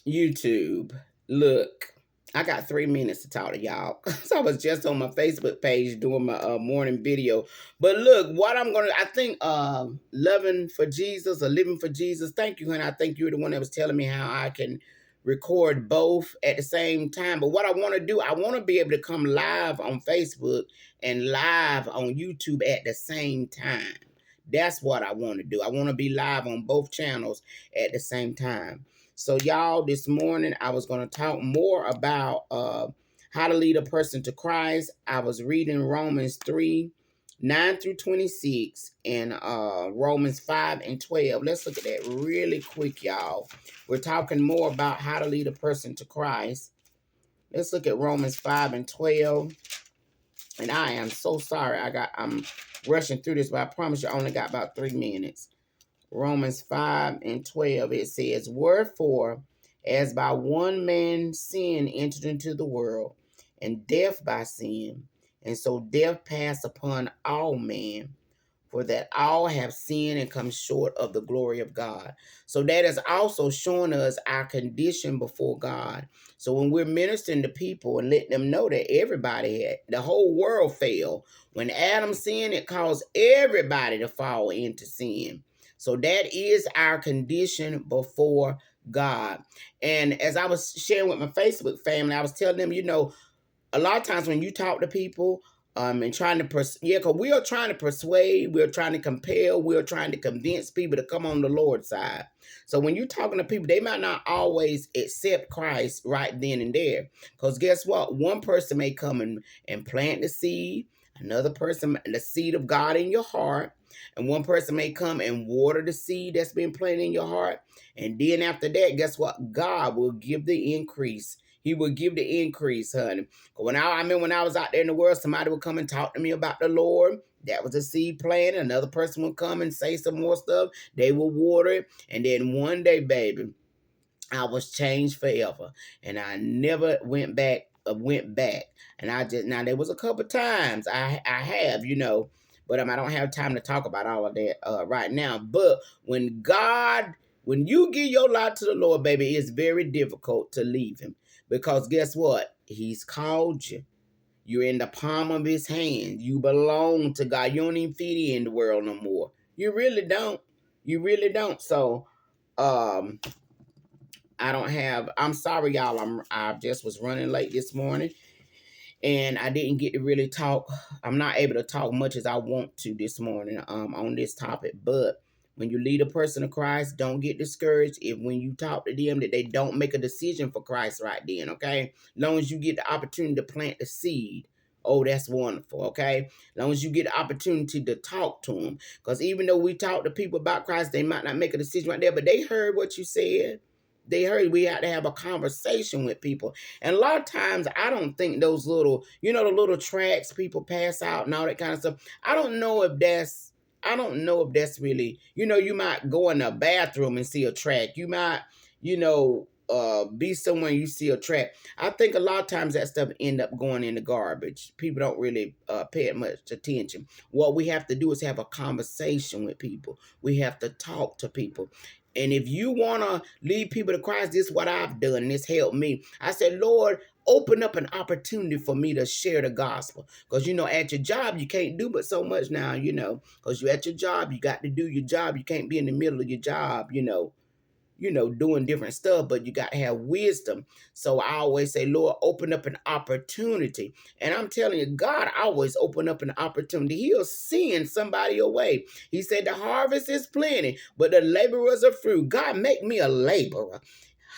YouTube. Look, I got 3 minutes to talk to y'all. So I was just on my Facebook page doing my morning video. But look, I think loving for Jesus or living for Jesus. Thank you, honey. I think you're the one that was telling me how I can record both at the same time. But what I want to do, I want to be able to come live on Facebook and live on YouTube at the same time. That's what I want to do. I want to be live on both channels at the same time. So y'all, this morning I was going to talk more about how to lead a person to Christ. I was reading Romans 3:9-26 and Romans 5:12. Let's look at that really quick, y'all. We're talking more about how to lead a person to Christ. Let's look at Romans 5:12. And I am so sorry. I'm rushing through this, but I promise you I only got about 3 minutes. Romans 5:12, it says, wherefore, as by one man sin entered into the world, and death by sin, and so death passed upon all men, for that all have sinned and come short of the glory of God. So that is also showing us our condition before God. So when we're ministering to people and letting them know that the whole world failed. When Adam sinned, it caused everybody to fall into sin. So that is our condition before God. And as I was sharing with my Facebook family, I was telling them, a lot of times when you talk to people, and trying to, because we are trying to persuade, we're trying to compel, we're trying to convince people to come on the Lord's side. So when you're talking to people, they might not always accept Christ right then and there. Because guess what? One person may come and plant the seed, another person, the seed of God in your heart, and one person may come and water the seed that's been planted in your heart. And then after that, guess what? God will give the increase. He will give the increase, honey. When I was out there in the world, somebody would come and talk to me about the Lord. That was a seed planted. Another person would come and say some more stuff. They would water it. And then one day, baby, I was changed forever. And I never went back. And now there was a couple times I have, but I don't have time to talk about all of that right now. But when you give your life to the Lord, baby, it's very difficult to leave him. Because guess what? He's called you. You're in the palm of his hand. You belong to God. You don't even fit in the world no more. You really don't. You really don't. So, I'm sorry, y'all. I just was running late this morning and I didn't get to really talk. I'm not able to talk much as I want to this morning, on this topic, but when you lead a person to Christ, don't get discouraged if when you talk to them that they don't make a decision for Christ right then, okay? As long as you get the opportunity to plant the seed, oh, that's wonderful, okay? As long as you get the opportunity to talk to them. Because even though we talk to people about Christ, they might not make a decision right there, but they heard what you said. They heard we had to have a conversation with people. And a lot of times, I don't think those little, the little tracts people pass out and all that kind of stuff. I don't know if that's really, you might go in a bathroom and see a tract. You might, be somewhere and you see a tract. I think a lot of times that stuff end up going in the garbage. People don't really pay it much attention. What we have to do is have a conversation with people. We have to talk to people. And if you want to lead people to Christ, this is what I've done, and it's helped me. I said, Lord, open up an opportunity for me to share the gospel. Because, at your job, you can't do but so much now, because you're at your job, you got to do your job. You can't be in the middle of your job, doing different stuff, but you got to have wisdom. So I always say, Lord, open up an opportunity. And I'm telling you, God always open up an opportunity. He'll send somebody away. He said, the harvest is plenty, but the laborers are few. God, make me a laborer.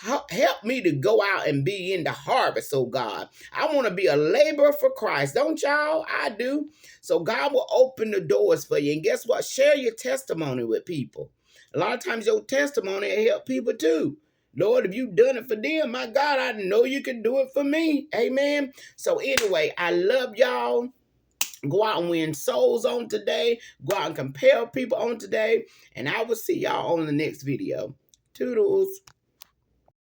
Help me to go out and be in the harvest, oh God. I want to be a laborer for Christ. Don't y'all? I do. So God will open the doors for you. And guess what? Share your testimony with people. A lot of times your testimony will help people too. Lord, if you've done it for them, my God, I know you can do it for me. Amen. So anyway, I love y'all. Go out and win souls on today. Go out and compel people on today. And I will see y'all on the next video. Toodles.